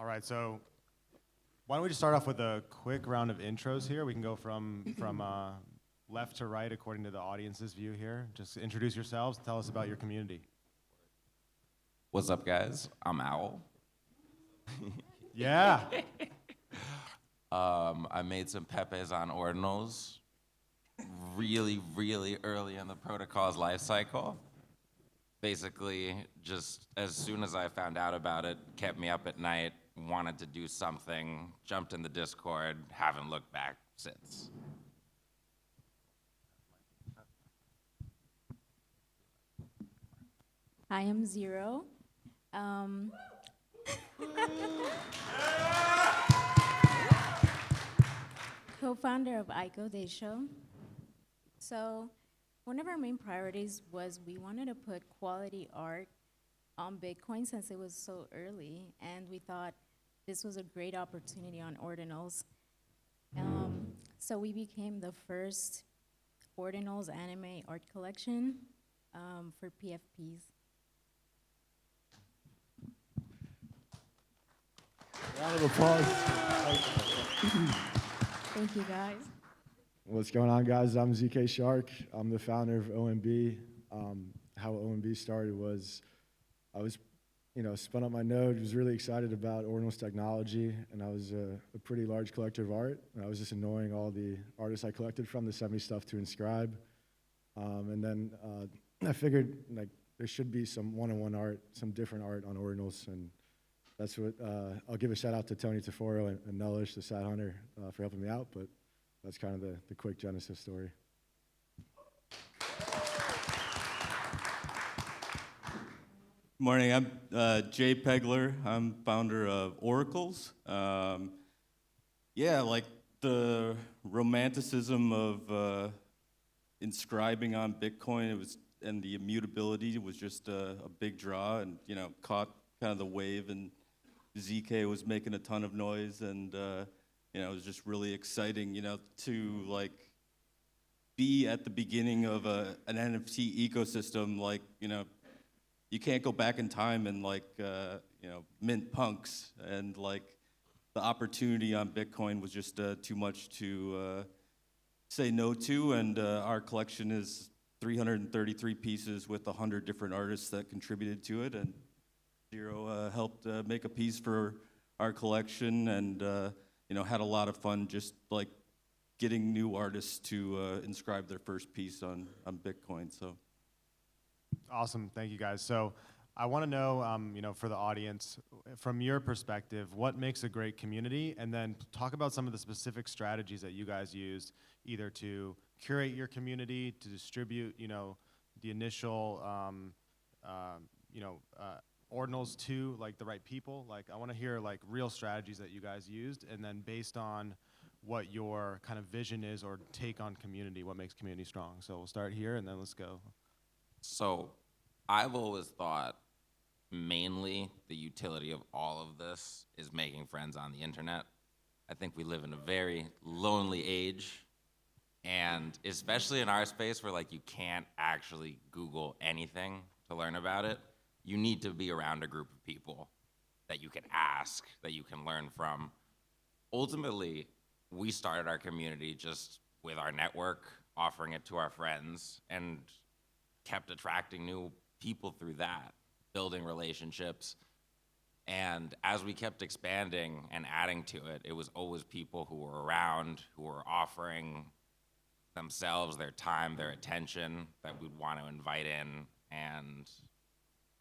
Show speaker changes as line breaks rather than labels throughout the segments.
right, so why don't we just start off with a quick round of intros here? We can go from left to right according to the audience's view here. Just introduce yourselves, tell us about your community.
What's up, guys? I'm Owl.
Yeah.
I made some Pepes on Ordinals really, really early in the protocol's life cycle. Basically, just as soon as I found out about it, kept me up at night, wanted to do something, jumped in the Discord, haven't looked back since.
I am Zero. Co-founder of Aiko, Desho. So one of our main priorities was we wanted to put quality art on Bitcoin since it was so early, and we thought this was a great opportunity on Ordinals. So we became the first Ordinals anime art collection for PFPs.
Round of applause.
Thank you, guys.
What's going on, guys? I'm ZK Shark. I'm the founder of OMB. How OMB started was I was, spun up my node, was really excited about Ordinals technology, and I was a pretty large collector of art. And I was just annoying all the artists I collected from to send me stuff to inscribe. And then I figured there should be some one-on-one art, some different art on Ordinals, and that's what, I'll give a shout out to Tony Taforo and Nellish, the Sad Hunter, for helping me out, but that's kind of the quick genesis story.
Morning, I'm Jpeggler. I'm founder of Oracles. Yeah, like the romanticism of inscribing on Bitcoin, and the immutability was just a big draw, and caught kind of the wave, and ZK was making a ton of noise, and it was just really exciting, to be at the beginning of an NFT ecosystem. You can't go back in time and mint punks, and the opportunity on Bitcoin was just too much to say no to, and our collection is 333 pieces with 100 different artists that contributed to it, and Zero helped make a piece for our collection, and had a lot of fun just getting new artists to inscribe their first piece on Bitcoin. So
Awesome, thank you guys. So I want to know, for the audience, from your perspective, what makes a great community, and then talk about some of the specific strategies that you guys used, either to curate your community, to distribute, the initial, Ordinals to the right people. I want to hear real strategies that you guys used, and then based on what your kind of vision is or take on community, what makes community strong. So we'll start here, and then let's go.
So I've always thought mainly the utility of all of this is making friends on the internet. I think we live in a very lonely age, and especially in our space where you can't actually Google anything to learn about it, you need to be around a group of people that you can ask, that you can learn from. Ultimately, we started our community just with our network, offering it to our friends, and kept attracting new people through that, building relationships. And as we kept expanding and adding to it, it was always people who were around, who were offering themselves, their time, their attention, that we'd want to invite in and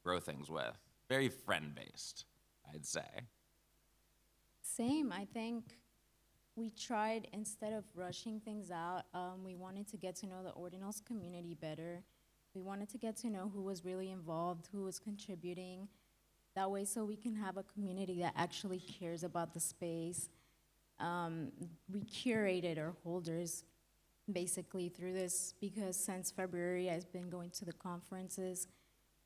grow things with. Very friend-based, I'd say.
Same, I think we tried, instead of rushing things out, we wanted to get to know the Ordinals community better. We wanted to get to know who was really involved, who was contributing. That way, so we can have a community that actually cares about the space. We curated our holders basically through this, because since February, I've been going to the conferences,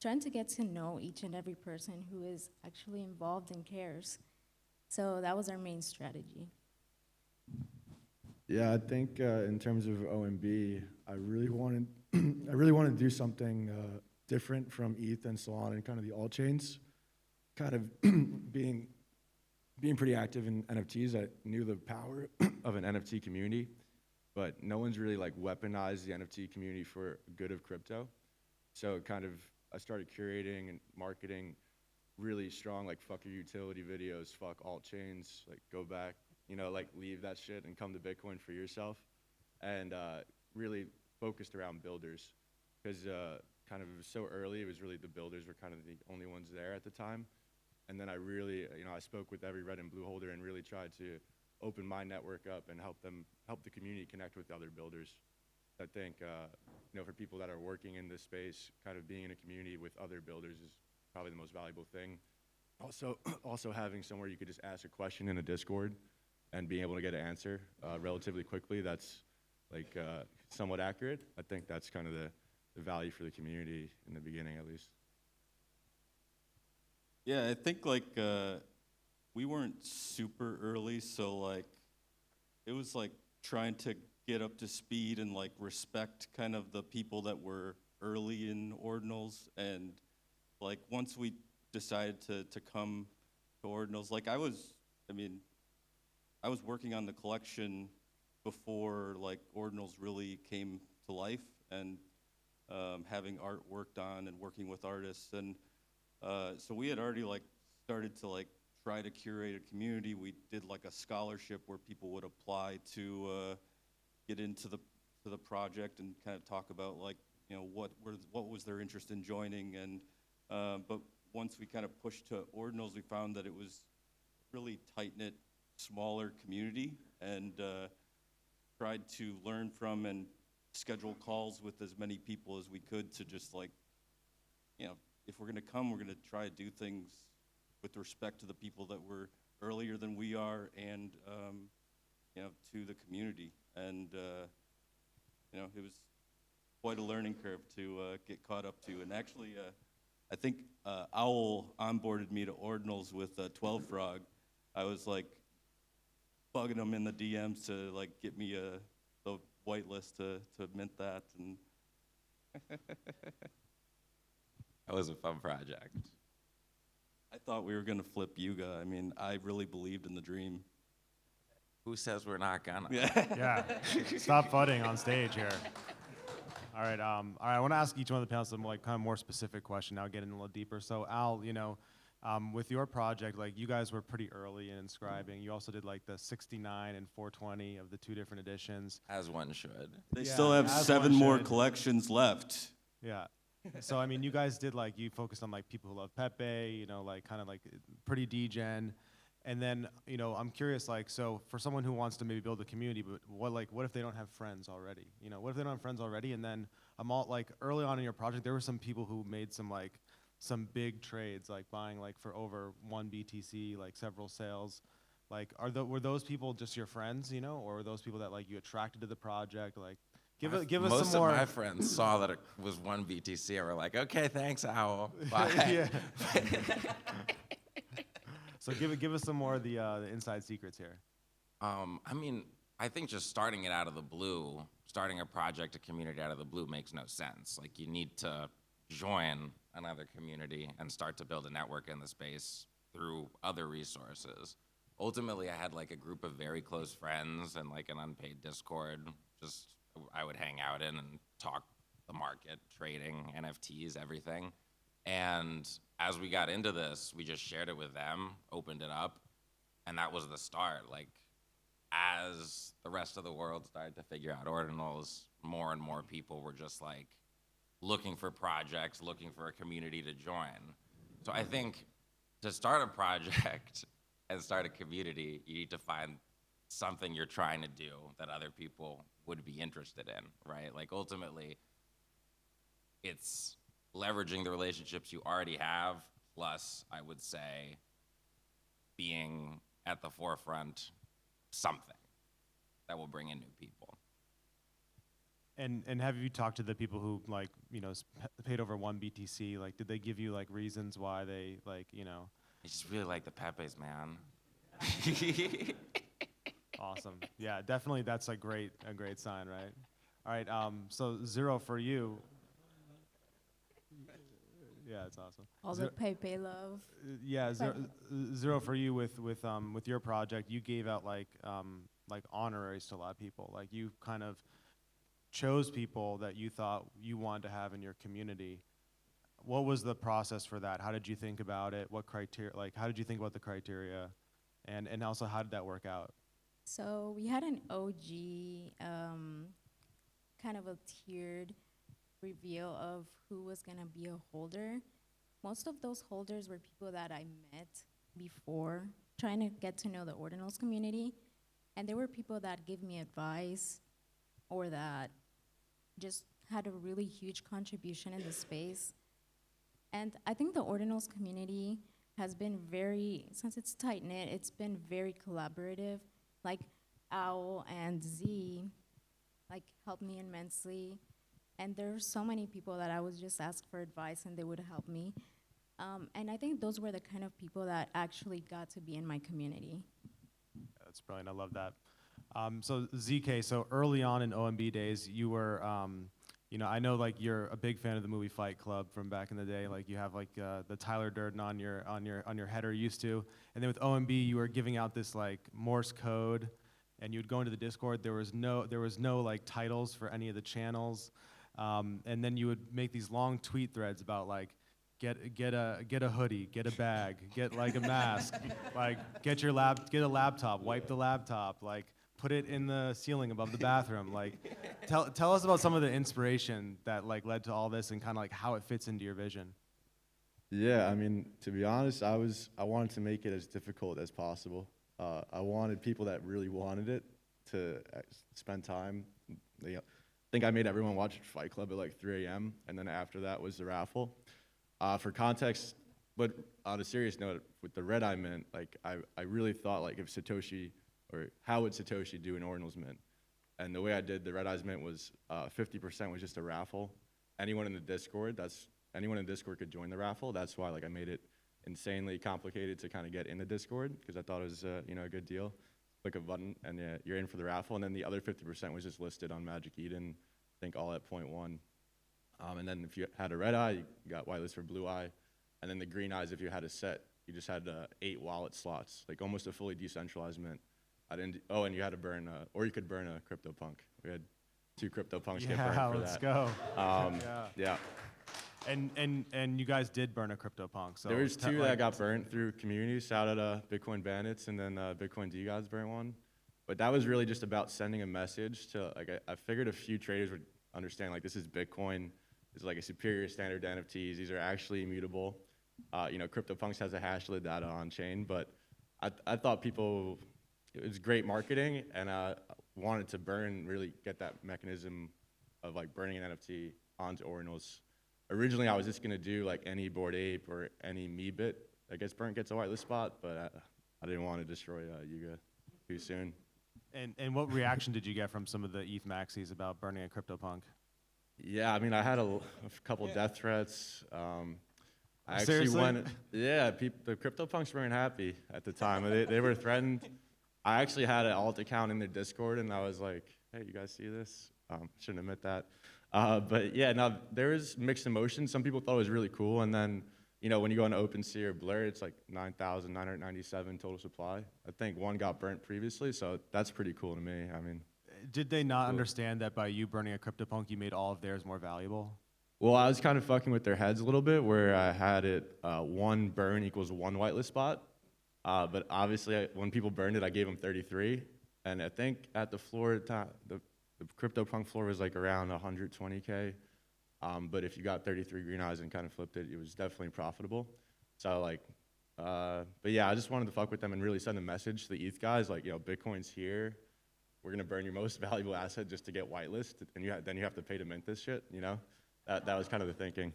trying to get to know each and every person who is actually involved and cares. So that was our main strategy.
Yeah, I think in terms of OMB, I really wanted to do something different from ETH and Solana and kind of the alt chains, kind of being being pretty active in NFTs, I knew the power of an NFT community, but no one's really like weaponized the NFT community for good of crypto. So kind of, I started curating and marketing really strong, like fuck your utility videos, fuck alt chains, like go back, you know, like leave that shit and come to Bitcoin for yourself. And really focused around builders, because kind of it was so early, it was really the builders were kind of the only ones there at the time. And then I really, you know, I spoke with every red and blue holder and really tried to open my network up and help the community connect with other builders. I think, you know, for people that are working in this space, kind of being in a community with other builders is probably the most valuable thing. Also having somewhere you could just ask a question in a Discord and being able to get an answer relatively quickly, that's like somewhat accurate. I think that's kind of the value for the community in the beginning, at least.
Yeah, I think like we weren't super early, so like it was like trying to get up to speed and like respect kind of the people that were early in Ordinals. And like once we decided to come to Ordinals, like I was working on the collection before like Ordinals really came to life, and having art worked on and working with artists. And so we had already like started to like try to curate a community. We did like a scholarship where people would apply to get into the project and kind of talk about like, you know, what was their interest in joining. And but once we kind of pushed to Ordinals, we found that it was really tight-knit, smaller community, and tried to learn from and schedule calls with as many people as we could to just like, you know, if we're gonna come, we're gonna try to do things with respect to the people that were earlier than we are, and you know, to the community. And you know, it was quite a learning curve to get caught up to. And actually, I think Owl onboarded me to Ordinals with 12 Frog. I was like bugging him in the DMs to like get me the whitelist to mint that. And
That was a fun project.
I thought we were gonna flip Yuga. I mean, I really believed in the dream.
Who says we're not gonna?
Yeah, stop fudding on stage here. All right, I want to ask each one of the panelists some like kind of more specific question. Now getting a little deeper. So Al, you know, with your project, like you guys were pretty early in inscribing. You also did like the 69 and 420 of the 2 different editions.
As one should.
They
Yeah,
still have
as
7
one
more
should.
collections left.
Yeah. So I mean, you guys did like, you focused on like people who love Pepe, you know, like kind of like pretty degen. And then, you know, I'm curious, like, so for someone who wants to maybe build a community, but what if they don't have friends already? You know, what if they don't have friends already? And then I'm all like, early on in your project, there were some people who made some big trades, like buying like for over 1 BTC, like several sales. Like, were those people just your friends, you know, or were those people that like you attracted to the project? Like, give us
Most
some more.
of my friends saw that it was 1 BTC and were like, okay, thanks, Owl. Bye.
Yeah. So give us some more of the inside secrets here.
I mean, I think just starting it out of the blue, starting a project, a community out of the blue makes no sense. Like, you need to join another community and start to build a network in the space through other resources. Ultimately, I had like a group of very close friends and like an unpaid Discord. Just I would hang out in and talk the market, trading, NFTs, everything. And as we got into this, we just shared it with them, opened it up, and that was the start. Like, as the rest of the world started to figure out Ordinals, more and more people were just like looking for projects, looking for a community to join. So I think to start a project and start a community, you need to find something you're trying to do that other people would be interested in, right? Like, ultimately, it's leveraging the relationships you already have, plus, I would say, being at the forefront, something that will bring in new people.
And have you talked to the people who like, you know, paid over 1 BTC? Like, did they give you like reasons why they like, you know?
I just really like the Pepes, man.
Awesome. Yeah, definitely. That's a great sign, right? All right. So Zero, for you. Yeah, it's awesome.
All the Pepe love.
Yeah, zero for you with your project. You gave out like honoraries to a lot of people. Like you kind of chose people that you thought you wanted to have in your community. What was the process for that? How did you think about it? What criteria? Like, how did you think about the criteria? And also, how did that work out?
So we had an OG, kind of a tiered reveal of who was gonna be a holder. Most of those holders were people that I met before, trying to get to know the Ordinals community. And there were people that gave me advice or that just had a really huge contribution in the space. And I think the Ordinals community has been since it's tight-knit, it's been very collaborative. Like Owl and Z, like helped me immensely. And there were so many people that I would just ask for advice and they would help me. And I think those were the kind of people that actually got to be in my community.
That's brilliant. I love that. So ZK, so early on in OMB days, you were, I know like you're a big fan of the movie Fight Club from back in the day. Like you have like the Tyler Durden on your header used to, and then with OMB you were giving out this like Morse code, and you'd go into the Discord. There was no like titles for any of the channels, and then you would make these long tweet threads about like get a hoodie, get a bag, get like a mask, like get a laptop, wipe the laptop, like put it in the ceiling above the bathroom. Like tell us about some of the inspiration that like led to all this and kind of like how it fits into your vision.
Yeah, I mean, to be honest, I wanted to make it as difficult as possible. I wanted people that really wanted it to spend time. I think I made everyone watch Fight Club at like 3 a.m. and then after that was the raffle. For context, but on a serious note, with the Red Eye Mint, like I really thought like if Satoshi, or how would Satoshi do an Ordinals Mint? And the way I did the Red Eyes Mint was 50% was just a raffle. Anyone in Discord could join the raffle. That's why like I made it insanely complicated to kind of get in the Discord, because I thought it was a good deal. Click a button and you're in for the raffle. And then the other 50% was just listed on Magic Eden, I think all at 0.1. And then if you had a red eye, you got whitelist for blue eye. And then the green eyes, if you had a set, you just had 8 wallet slots, like almost a fully decentralized mint. And you had to burn, or you could burn a CryptoPunk. We had 2 CryptoPunks get burned for
let's
that.
go.
Yeah.
And you guys did burn a CryptoPunk. So
There was 2 that got burnt through community. Shout out Bitcoin Bandits, and then Bitcoin D Gods burnt one. But that was really just about sending a message to, like, I figured a few traders would understand, like, this is Bitcoin. It's like a superior standard to NFTs. These are actually immutable. CryptoPunks has a hash lit data on chain, but I thought it was great marketing, and I wanted to really get that mechanism of like burning an NFT onto Ordinals. Originally, I was just gonna do like any Bored Ape or any Meebit that gets burnt gets a whitelist spot, but I didn't want to destroy Yuga too soon.
And what reaction did you get from some of the ETH maxis about burning a CryptoPunk?
Yeah, I mean, I had a couple death threats. I actually
Seriously?
the CryptoPunks weren't happy at the time. They were threatened. I actually had an alt account in their Discord, and I was like, hey, you guys see this? Shouldn't admit that. But yeah, now there was mixed emotions. Some people thought it was really cool, and then, when you go on OpenSea or Blur, it's like 9,997 total supply. I think one got burnt previously, so that's pretty cool to me. I mean,
Did they not understand that by you burning a CryptoPunk, you made all of theirs more valuable?
well, I was kind of fucking with their heads a little bit, where I had it 1 burn equals 1 whitelist spot. But obviously, when people burned it, I gave them 33. And I think at the floor, the CryptoPunk floor was like around 120K. But if you got 33 green eyes and kind of flipped it, it was definitely profitable. So but yeah, I just wanted to fuck with them and really send a message to the ETH guys, like, Bitcoin's here. We're gonna burn your most valuable asset just to get whitelist, and then you have to pay to mint this shit. That was kind of the thinking.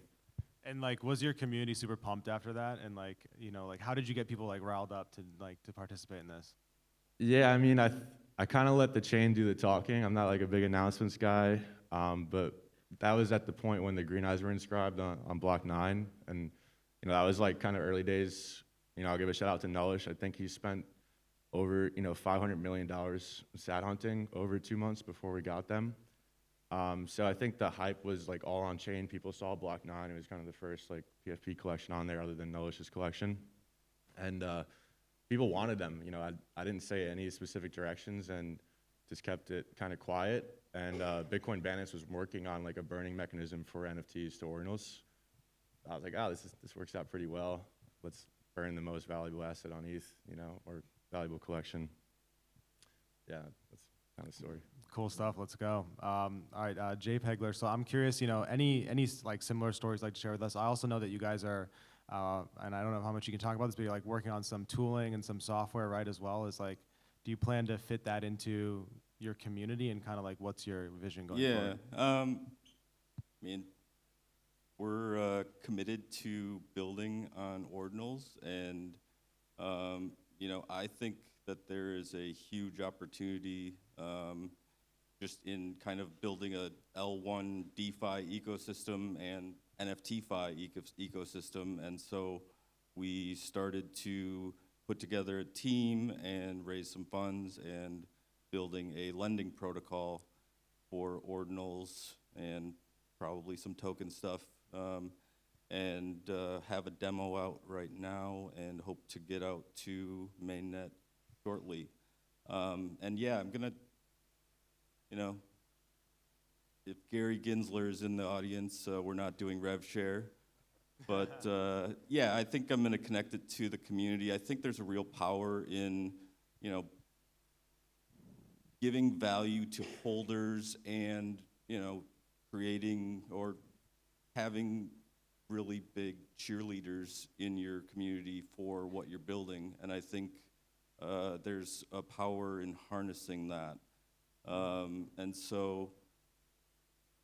And like, was your community super pumped after that? And how did you get people like riled up to participate in this?
Yeah, I mean, I kind of let the chain do the talking. I'm not like a big announcements guy, but that was at the point when the green eyes were inscribed on block 9, and that was like kind of early days. I'll give a shout out to Nullish. I think he spent over $500 million sad hunting over 2 months before we got them. So I think the hype was like all on chain. People saw Block 9. It was kind of the first like PFP collection on there other than Nulish's collection. And people wanted them. You know, I didn't say any specific directions and just kept it kind of quiet. And Bitcoin Bandits was working on like a burning mechanism for NFTs to Ordinals. I was like, oh, this works out pretty well. Let's burn the most valuable asset on ETH, you know, or valuable collection. Yeah, that's kind of the story.
Cool stuff. Let's go. All right, Jpeggler. So I'm curious, you know, any like similar stories like to share with us? I also know that you guys are, and I don't know how much you can talk about this, but you're like working on some tooling and some software, right? As well as like, do you plan to fit that into your community and kind of like what's your vision going forward?
I mean, we're committed to building on Ordinals, and you know, I think that there is a huge opportunity just in kind of building a L1 DeFi ecosystem and NFTFi ecosystem, and so we started to put together a team and raise some funds and building a lending protocol for Ordinals and probably some token stuff, and have a demo out right now and hope to get out to mainnet shortly. And yeah, I'm gonna, you know, if Gary Gensler is in the audience, we're not doing rev share. But yeah, I think I'm gonna connect it to the community. I think there's a real power in, you know, giving value to holders and, you know, creating or having really big cheerleaders in your community for what you're building. And I think there's a power in harnessing that. And so,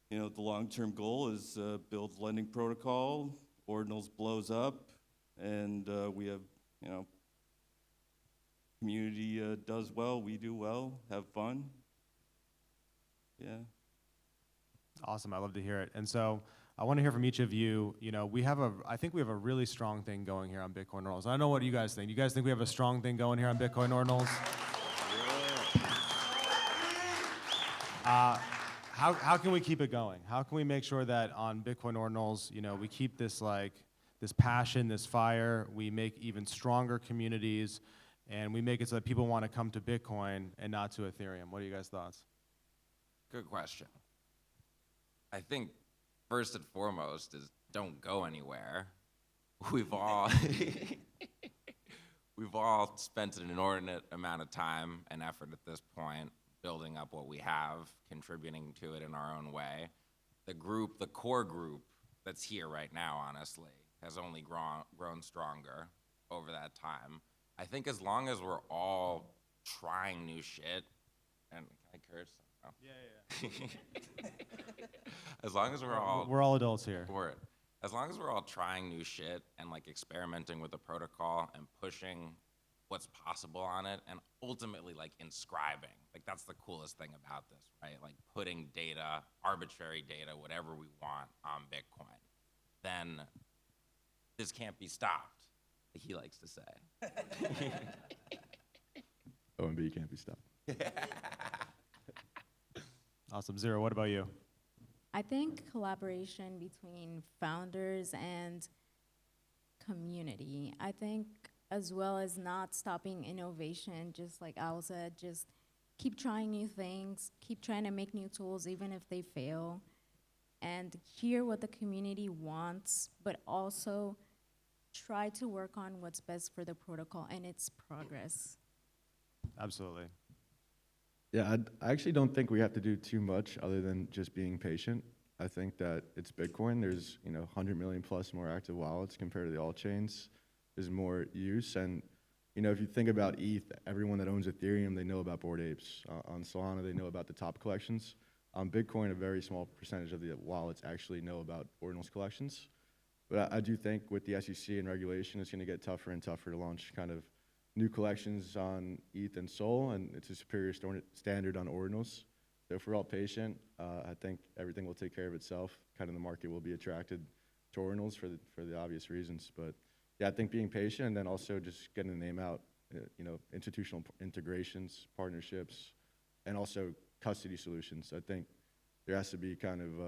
you know, the long-term goal is build lending protocol, Ordinals blows up, and we have, you know, community does well, we do well, have fun. Yeah.
Awesome. I love to hear it. And so I want to hear from each of you. You know, I think we have a really strong thing going here on Bitcoin Ordinals. I don't know what you guys think. You guys think we have a strong thing going here on Bitcoin Ordinals? How can we keep it going? How can we make sure that on Bitcoin Ordinals, you know, we keep this like this passion, this fire, we make even stronger communities, and we make it so that people want to come to Bitcoin and not to Ethereum? What are you guys' thoughts?
Good question. I think first and foremost is don't go anywhere. We've all we've all spent an inordinate amount of time and effort at this point building up what we have, contributing to it in our own way. The core group that's here right now, honestly, has only grown stronger over that time. I think as long as we're all trying new shit, and can I curse? Oh. Yeah. As long as we're
all adults here.
For it. As long as we're all trying new shit and like experimenting with the protocol and pushing what's possible on it, and ultimately like inscribing. Like that's the coolest thing about this, right? Like putting data, arbitrary data, whatever we want on Bitcoin. Then this can't be stopped, like he likes to say.
OMB can't be stopped.
Awesome. Zero, what about you?
I think collaboration between founders and community. I think as well as not stopping innovation, just like Al said, just keep trying new things, keep trying to make new tools even if they fail, and hear what the community wants, but also try to work on what's best for the protocol and its progress.
Absolutely.
Yeah, I actually don't think we have to do too much other than just being patient. I think that it's Bitcoin. There's 100 million plus more active wallets compared to the altcoins. There's more use, and if you think about ETH, everyone that owns Ethereum, they know about Bored Apes. On Solana, they know about the top collections. On Bitcoin, a very small percentage of the wallets actually know about Ordinals collections. But I do think with the SEC and regulation, it's going to get tougher and tougher to launch kind of new collections on ETH and Sol, and it's a superior standard on Ordinals. So if we're all patient, I think everything will take care of itself. Kind of the market will be attracted to Ordinals for the obvious reasons. But yeah, I think being patient and then also just getting the name out, institutional integrations, partnerships, and also custody solutions. I think there has to be kind of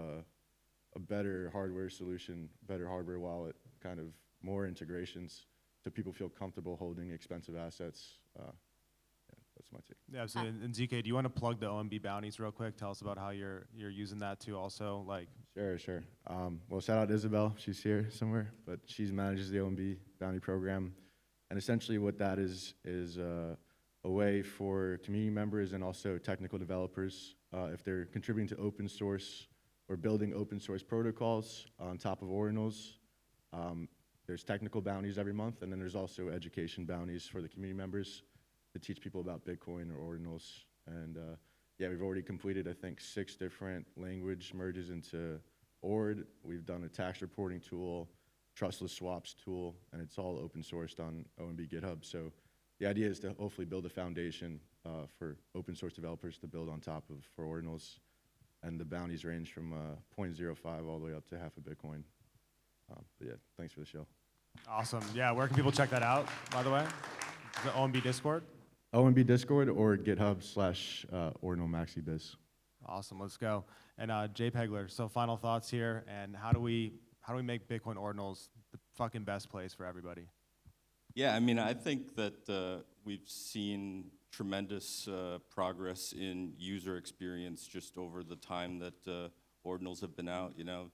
a better hardware solution, better hardware wallet, kind of more integrations so people feel comfortable holding expensive assets. Yeah, that's my take.
Yeah, so and ZK, do you want to plug the OMB bounties real quick? Tell us about how you're using that to also like.
Sure. Well, shout out to Isabel. She's here somewhere, but she manages the OMB bounty program. And essentially what that is a way for community members and also technical developers, if they're contributing to open source or building open source protocols on top of Ordinals, there's technical bounties every month, and then there's also education bounties for the community members to teach people about Bitcoin or Ordinals. And yeah, we've already completed, I think, 6 different language merges into Ord. We've done a tax reporting tool, trustless swaps tool, and it's all open sourced on OMB GitHub. So the idea is to hopefully build a foundation for open source developers to build on top of for Ordinals. And the bounties range from 0.05 all the way up to half a Bitcoin. But yeah, thanks for the show.
Awesome. Yeah, where can people check that out, by the way? The OMB Discord?
OMB Discord or GitHub/Ordinal MaxiBiz.
Awesome, let's go. And Jpeggler, so final thoughts here, and how do we make Bitcoin Ordinals the fucking best place for everybody?
Yeah, I mean, I think that we've seen tremendous progress in user experience just over the time that Ordinals have been out. You know,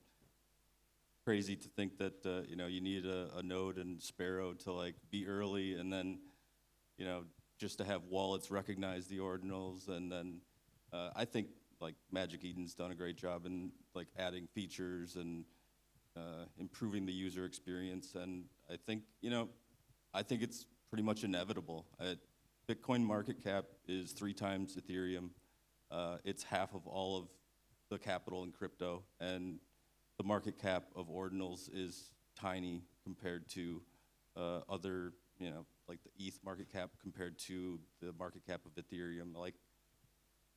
crazy to think that you need a node and Sparrow to like be early, and then just to have wallets recognize the Ordinals, and then I think like Magic Eden's done a great job in like adding features and improving the user experience, and I think it's pretty much inevitable. Bitcoin market cap is 3 times Ethereum. It's half of all of the capital in crypto, and the market cap of Ordinals is tiny compared to other, like the ETH market cap compared to the market cap of Ethereum. Like,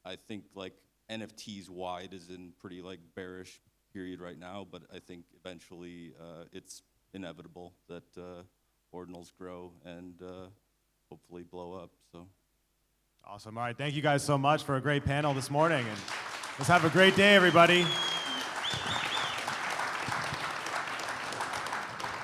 I think like NFTs wide is in pretty like bearish period right now, but I think eventually it's inevitable that Ordinals grow and hopefully blow up. So
Awesome. All right, thank you guys so much for a great panel this morning, and let's have a great day, everybody.